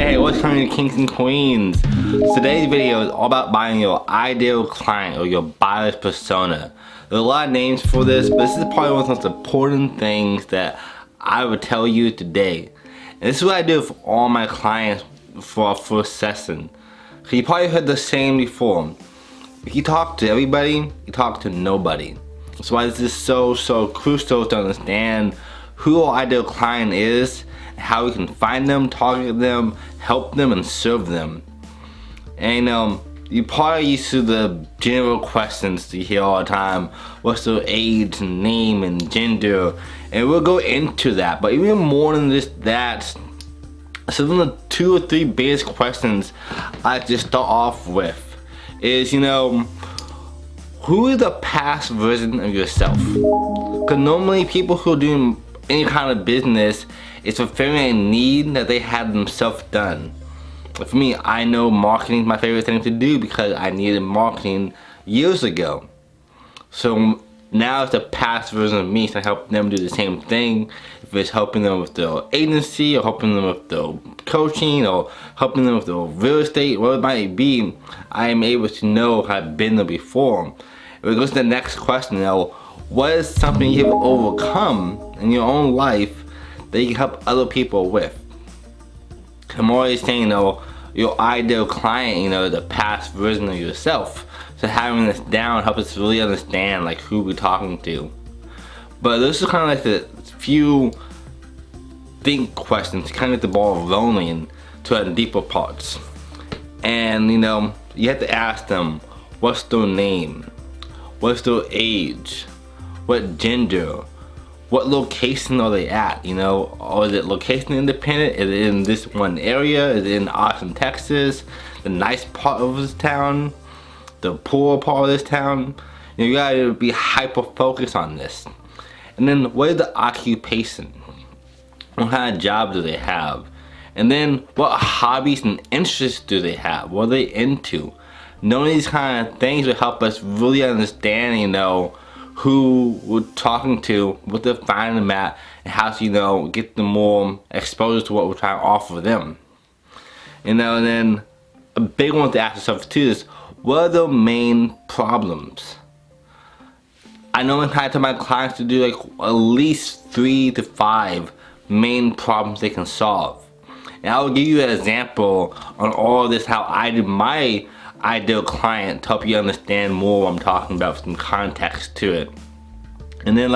Hey, what's coming, kings and queens? Today's video is all about buying your ideal client or your buyer's persona. There's a lot of names for this, but this is probably one of the most important things that I would tell you today. And this is what I do for all my clients for our first session. So you probably heard the saying before. If you talk to everybody, you talk to nobody. That's why this is so crucial to understand who our ideal client is, how we can find them, target them, help them, and serve them. And you probably used to the general questions you hear all the time. What's their age, and name, and gender? And we'll go into that. But even more than just that, some of the 2 or 3 biggest questions I just start off with is, who is the past version of yourself? Because normally people who are doing any kind of business is fulfilling a need that they had themselves done. For me, I know marketing is my favorite thing to do because I needed marketing years ago. So now it's the past version of me to help them do the same thing. If it's helping them with their agency, or helping them with their coaching, or helping them with their real estate, whatever it might be, I am able to know I've been there before. If it goes to the next question, what is something you have overcome in your own life that you can help other people with? I'm always saying, your ideal client, the past version of yourself. So having this down helps us really understand who we're talking to. But this is kind of the few think questions to kind of get the ball rolling to the deeper parts. And you have to ask them, what's their name? What's their age? What gender? What location are they at? Or is it location independent? Is it in this one area? Is it in Austin, Texas? The nice part of this town? The poor part of this town? You gotta be hyper focused on this. And then what is the occupation? What kind of job do they have? And then what hobbies and interests do they have? What are they into? Knowing these kind of things will help us really understand, who we're talking to, what they're finding them at, and how to, get them more exposure to what we're trying to offer them. And then a big one to ask yourself too is, what are the main problems? I normally try to tell my clients to do at least 3 to 5 main problems they can solve. And I will give you an example on all of this, how I do my ideal client, to help you understand more what I'm talking about, with some context to it. And then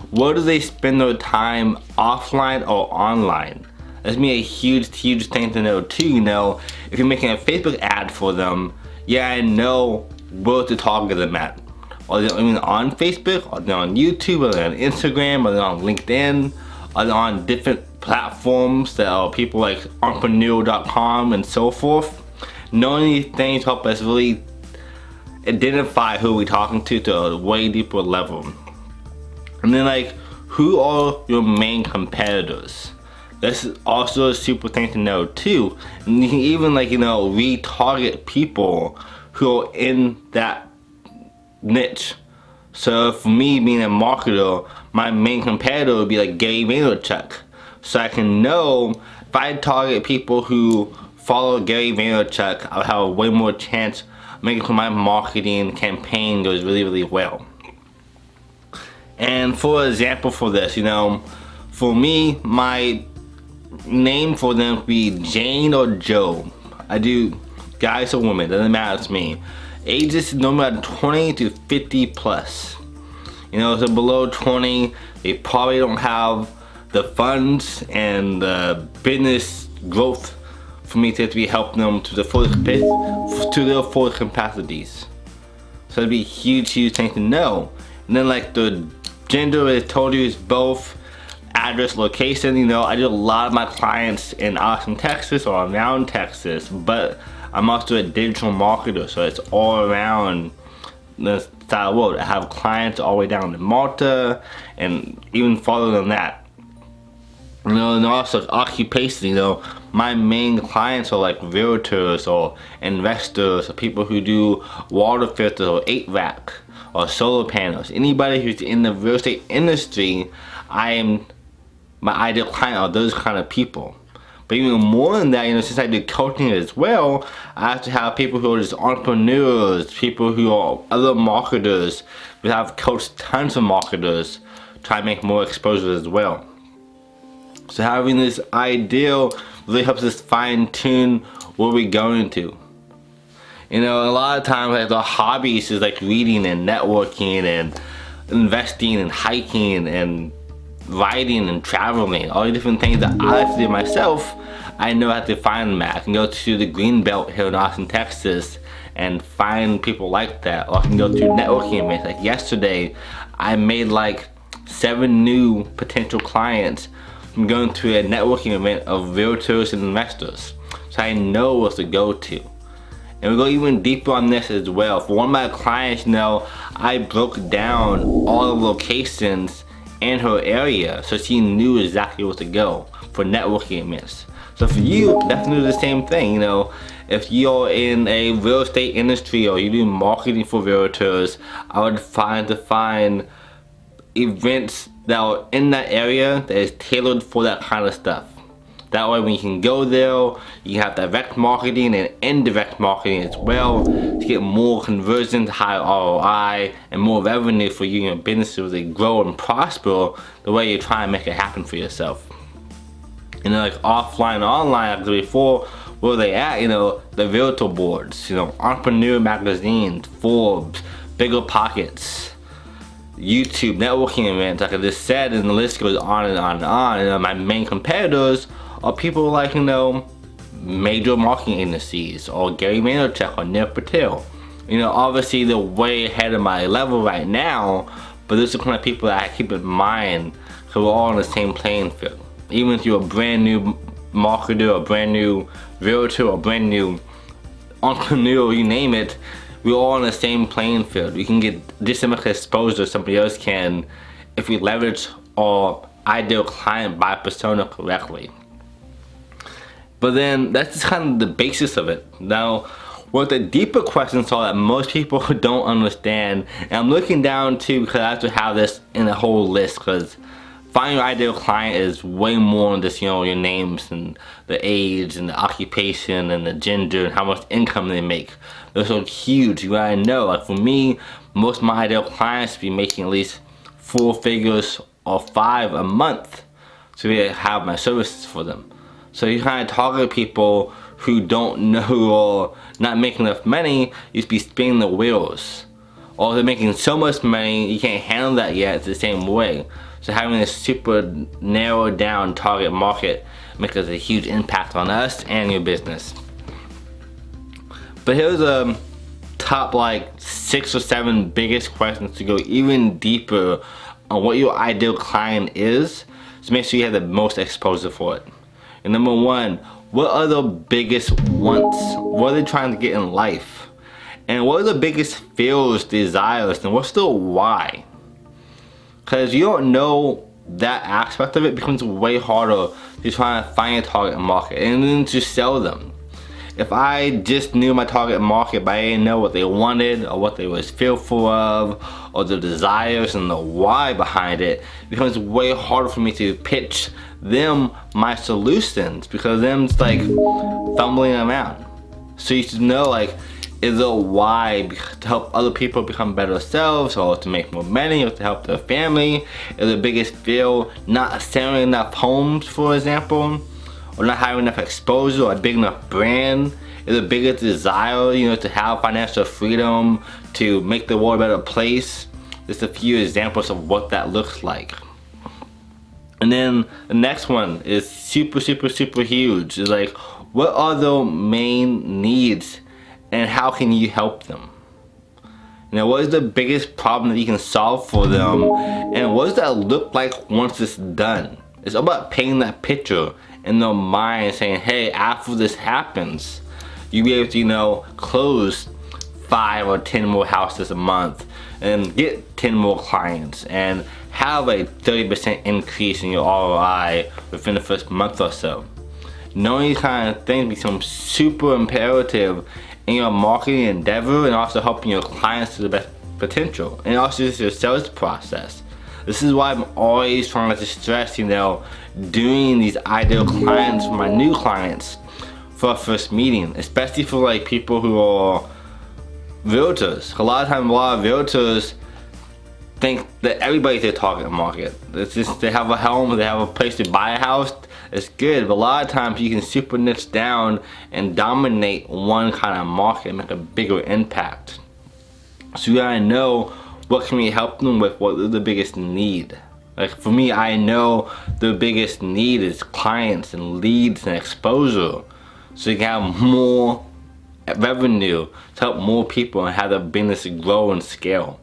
where do they spend their time, offline or online? That's me a huge thing to know too. If you're making a Facebook ad for them, yeah, I know where to target them at. Are they on Facebook? Are they on YouTube? Are they on Instagram? Are they on LinkedIn? Are they on different platforms that are people like entrepreneur.com and so forth? Knowing these things help us really identify who we're talking to a way deeper level. And then who are your main competitors? This is also a super thing to know too. And you can even retarget people who are in that niche. So for me being a marketer, my main competitor would be Gary Vaynerchuk. So I can know if I target people who follow Gary Vaynerchuk, I'll have a way more chance of making sure my marketing campaign goes really well. And for example for this, for me, my name for them would be Jane or Joe. I do guys or women, doesn't matter to me. Ages normally 20 to 50 plus. So below 20, they probably don't have the funds and the business growth for me to be helping them to their full capacities. So it'd be a huge thing to know. And then the gender, I told you, is both. Address, location, I do a lot of my clients in Austin, Texas or around Texas, but I'm also a digital marketer, so it's all around the side of the world. I have clients all the way down to Malta and even farther than that. And also occupation, my main clients are realtors or investors or people who do water filters or HVAC or solar panels. Anybody who's in the real estate industry, my ideal client are those kind of people. But even more than that, since I do coaching as well, I have to have people who are just entrepreneurs, people who are other marketers. We have coached tons of marketers, try to make more exposure as well. So having this ideal really helps us fine tune where we're going to. A lot of times like the hobbies is like reading and networking and investing and hiking and writing and traveling, all the different things that I like to do myself. I know how to find them at. I can go to the Green Belt here in Austin, Texas and find people like that, or I can go to networking events. Like yesterday, I made like 7 new potential clients from going to a networking event of realtors and investors. So I know what to go to. And we go even deeper on this as well. For one of my clients, I broke down all the locations in her area so she knew exactly where to go for networking events. So for you, definitely do the same thing. If you're in a real estate industry or you do marketing for realtors, I would find events that are in that area that is tailored for that kind of stuff. That way when you can go there, you have direct marketing and indirect marketing as well to get more conversions, higher ROI, and more revenue for you and your business to really grow and prosper the way you're trying to make it happen for yourself. Like offline, online, like before, where they at, the realtor boards, Entrepreneur magazines, Forbes, Bigger Pockets, YouTube, networking events, like I just said, and the list goes on and on and on. My main competitors are people like, major marketing agencies, or Gary Vaynerchuk, or Neil Patel. Obviously they're way ahead of my level right now, but those are the kind of people that I keep in mind, because we're all on the same playing field. Even if you're a brand new marketer, or brand new realtor, or brand new entrepreneur, you name it, we're all on the same playing field. We can get just as much exposure as somebody else can if we leverage our ideal client buyer persona correctly. But then that's just kind of the basis of it. Now, what the deeper questions are that most people don't understand, and I'm looking down too because I have to have this in a whole list, because finding your ideal client is way more than just your names and the age and the occupation and the gender and how much income they make. Those are huge. You gotta know. Like for me, most of my ideal clients be making at least 4 figures or 5 a month to really have my services for them. So you kind of target people who don't know or not making enough money. You just be spinning the wheels, or they're making so much money you can't handle that yet. It's the same way. So having a super narrowed down target market makes a huge impact on us and your business. But here's a top like 6 or 7 biggest questions to go even deeper on what your ideal client is, so make sure you have the most exposure for it. And number 1, what are the biggest wants? What are they trying to get in life? And what are the biggest fears, desires, and what's the why? Because if you don't know that aspect of it, it becomes way harder to try to find a target market and then to sell them. If I just knew my target market but I didn't know what they wanted or what they was fearful of or the desires and the why behind it, it becomes way harder for me to pitch them my solutions, because them's like fumbling around. So you should know, like, is it why to help other people become better selves, or to make more money, or to help their family? Is the biggest fear not selling enough homes, for example, or not having enough exposure or a big enough brand? Is the biggest desire, to have financial freedom, to make the world a better place? Just a few examples of what that looks like. And then the next one is super huge. It's like, what are their main needs and how can you help them? What is the biggest problem that you can solve for them, and what does that look like once it's done? It's about painting that picture in their mind, saying, hey, after this happens, you'll be able to, close 5 or 10 more houses a month and get 10 more clients and have a 30% increase in your ROI within the first month or so. Knowing these kind of things becomes super imperative in your marketing endeavor, and also helping your clients to the best potential, and also just your sales process. This is why I'm always trying to stress, doing these ideal clients for my new clients for a first meeting, especially for like people who are realtors. A lot of times, a lot of realtors think that everybody's their target market. It's just they have a home, they have a place to buy a house. It's good, but a lot of times you can super niche down and dominate one kind of market and make a bigger impact. So you gotta know what can we help them with, what is the biggest need. Like for me, I know the biggest need is clients and leads and exposure. So you can have more revenue to help more people and have the business grow and scale.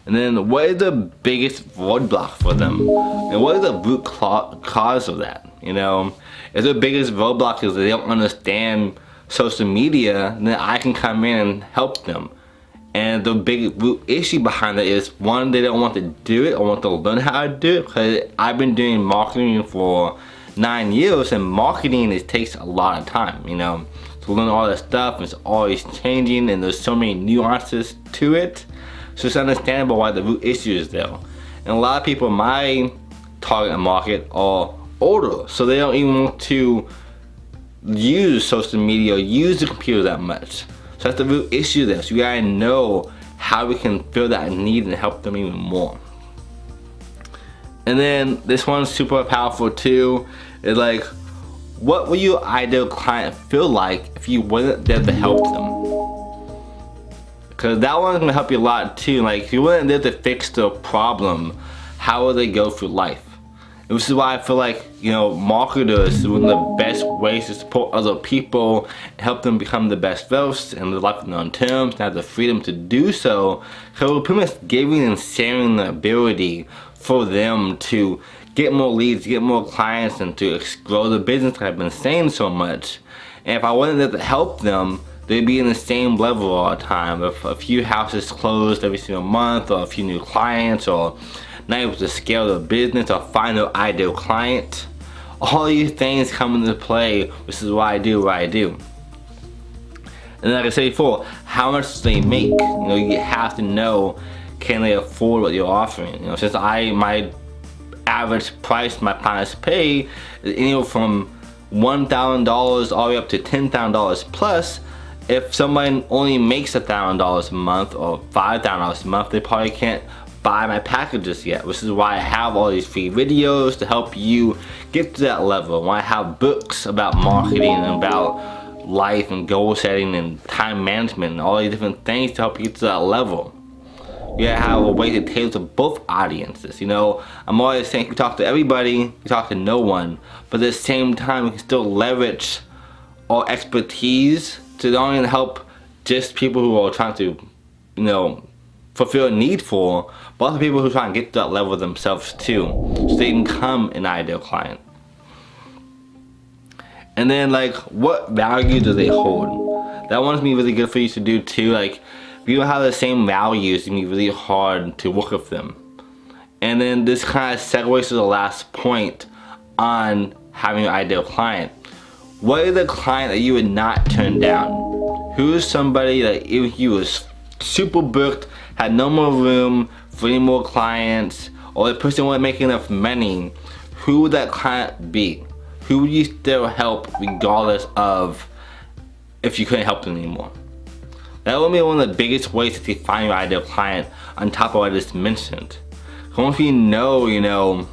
And then what is the biggest roadblock for them? And what is the root cause of that? If the biggest roadblock is that they don't understand social media, then I can come in and help them. And the big root issue behind that is, one, they don't want to do it or want to learn how to do it, because I've been doing marketing for 9 years, and marketing takes a lot of time, to learn all that stuff. It's always changing and there's so many nuances to it. So it's understandable why the root issue is there. And a lot of people in my target market are older, so they don't even want to use social media or use the computer that much. So that's the root issue there. So you gotta know how we can fill that need and help them even more. And then this one's super powerful too. It's like, what will your ideal client feel like if you wasn't there to help them? Because that one's gonna help you a lot too. Like if you weren't there to fix the problem, how will they go through life? And this is why I feel like, marketers is one of the best ways to support other people and help them become the best selves and live life on their own terms and have the freedom to do so. So we're pretty much giving and sharing the ability for them to get more leads, get more clients, and to grow the business like I've been saying so much. And if I wasn't there to help them, they'd be in the same level all the time. If a few houses closed every single month, or a few new clients, or not able to scale their business or find their ideal client, all these things come into play, which is why I do what I do. And like I said before, how much do they make? You have to know, can they afford what you're offering? Since my average price my clients pay is anywhere from $1,000 all the way up to $10,000 plus. If someone only makes $1,000 a month or $5,000 a month, they probably can't buy my packages yet, which is why I have all these free videos to help you get to that level. Why I have books about marketing and about life and goal setting and time management and all these different things to help you get to that level. You gotta have a way to tailor to both audiences. I'm always saying you talk to everybody, you talk to no one, but at the same time we can still leverage our expertise to not only help just people who are trying to, fulfill a need for, but also people who are trying to get to that level themselves too, so they can become an ideal client. And then like, what value do they hold? That one's gonna be really good for you to do too. Like, if you don't have the same values, it's gonna be really hard to work with them. And then this kind of segues to the last point on having an ideal client. What is the client that you would not turn down? Who is somebody that if you was super booked, had no more room for any more clients, or the person wasn't making enough money, who would that client be? Who would you still help regardless of if you couldn't help them anymore? That would be one of the biggest ways to define your ideal client on top of what I just mentioned. Once you know,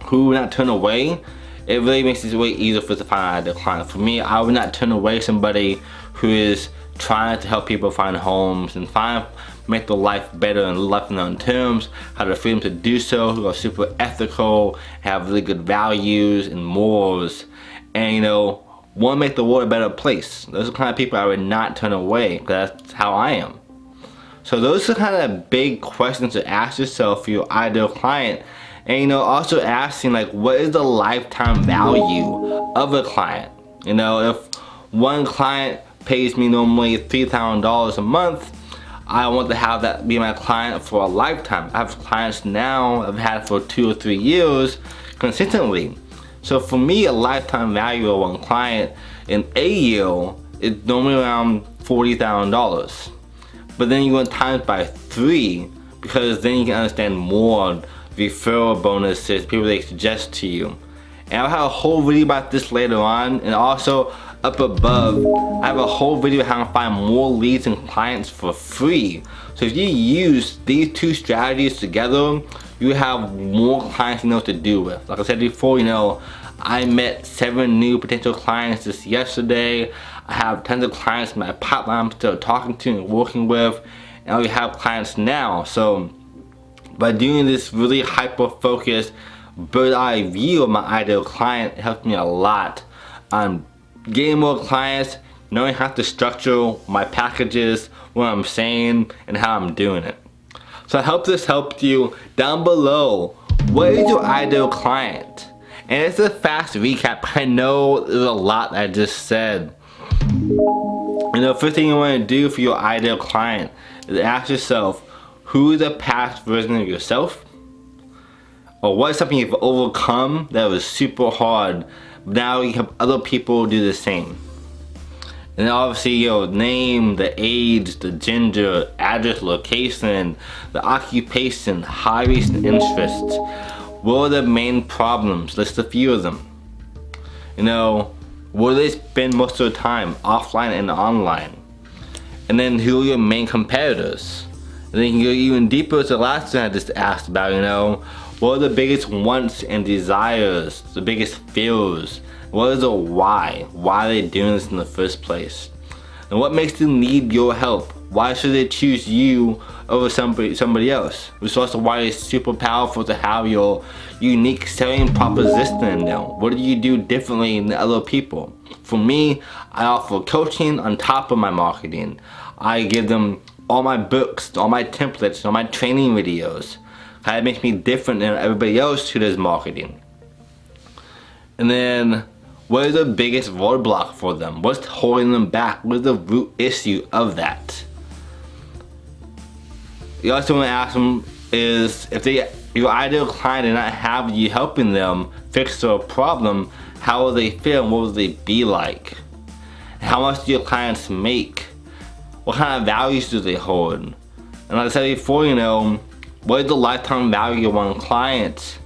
who would not turn away, it really makes it way easier for us to find an ideal client. For me, I would not turn away somebody who is trying to help people find homes and make their life better and live on their own terms, have the freedom to do so, who are super ethical, have really good values and morals, and want to make the world a better place. Those are the kind of people I would not turn away, because that's how I am. So those are kind of big questions to ask yourself for your ideal client. And also asking like, what is the lifetime value of a client? If one client pays me normally $3,000 a month, I want to have that be my client for a lifetime. I have clients now I've had for 2 or 3 years consistently. So for me, a lifetime value of one client in a year is normally around $40,000. But then you go times by 3, because then you can understand more referral bonuses, people they suggest to you. And I'll have a whole video about this later on, and also up above I have a whole video on how to find more leads and clients for free. So if you use these two strategies together, you have more clients you know what to do with. Like I said before, you know, I met 7 new potential clients just yesterday. I have tons of clients in my pipeline I'm still talking to and working with, and I already have clients now. So by doing this really hyper-focused bird's eye view of my ideal client, it helps me a lot on getting more clients, knowing how to structure my packages, what I'm saying, and how I'm doing it. So I hope this helped you. Down below, what is your ideal client? And it's a fast recap. I know there's a lot I just said. You know, first thing you want to do for your ideal client is ask yourself, who is a past version of yourself? Or what is something you've overcome that was super hard, but now you have other people do the same? And obviously your name, the age, the gender, address, location, the occupation, hobbies and interests. What are the main problems? List a few of them. You know, where do they spend most of their time, offline and online? And then who are your main competitors? And then you can go even deeper to the last thing I just asked about, you know. What are the biggest wants and desires, the biggest fears? What is the why? Why are they doing this in the first place? And what makes them need your help? Why should they choose you over somebody else? Which is also why it's super powerful to have your unique selling proposition in there. What do you do differently than other people? For me, I offer coaching on top of my marketing. I give them all my books, all my templates, all my training videos. That makes me different than everybody else who does marketing. And then, what is the biggest roadblock for them? What's holding them back? What is the root issue of that? You also want to ask them is, if your ideal client did not have you helping them fix their problem, how will they feel and what will they be like? How much do your clients make? What kind of values do they hold? And like I said before, you know, what is the lifetime value of one client?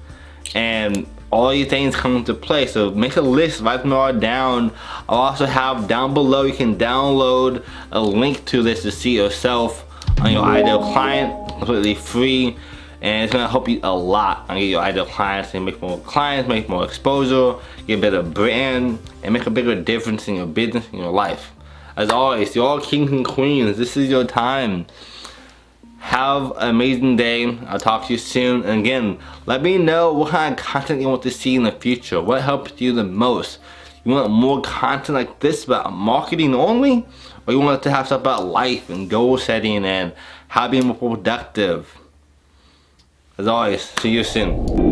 And all these things come into play. So make a list, write them all down. I'll also have down below, you can download a link to this to see yourself on your ideal client, completely free. And it's gonna help you a lot on your ideal clients and make more clients, make more exposure, get a better brand, and make a bigger difference in your business and your life. As always, you're all kings and queens. This is your time. Have an amazing day. I'll talk to you soon. And again, let me know what kind of content you want to see in the future. What helps you the most? You want more content like this about marketing only? Or you want to have stuff about life and goal setting and how to be more productive? As always, see you soon.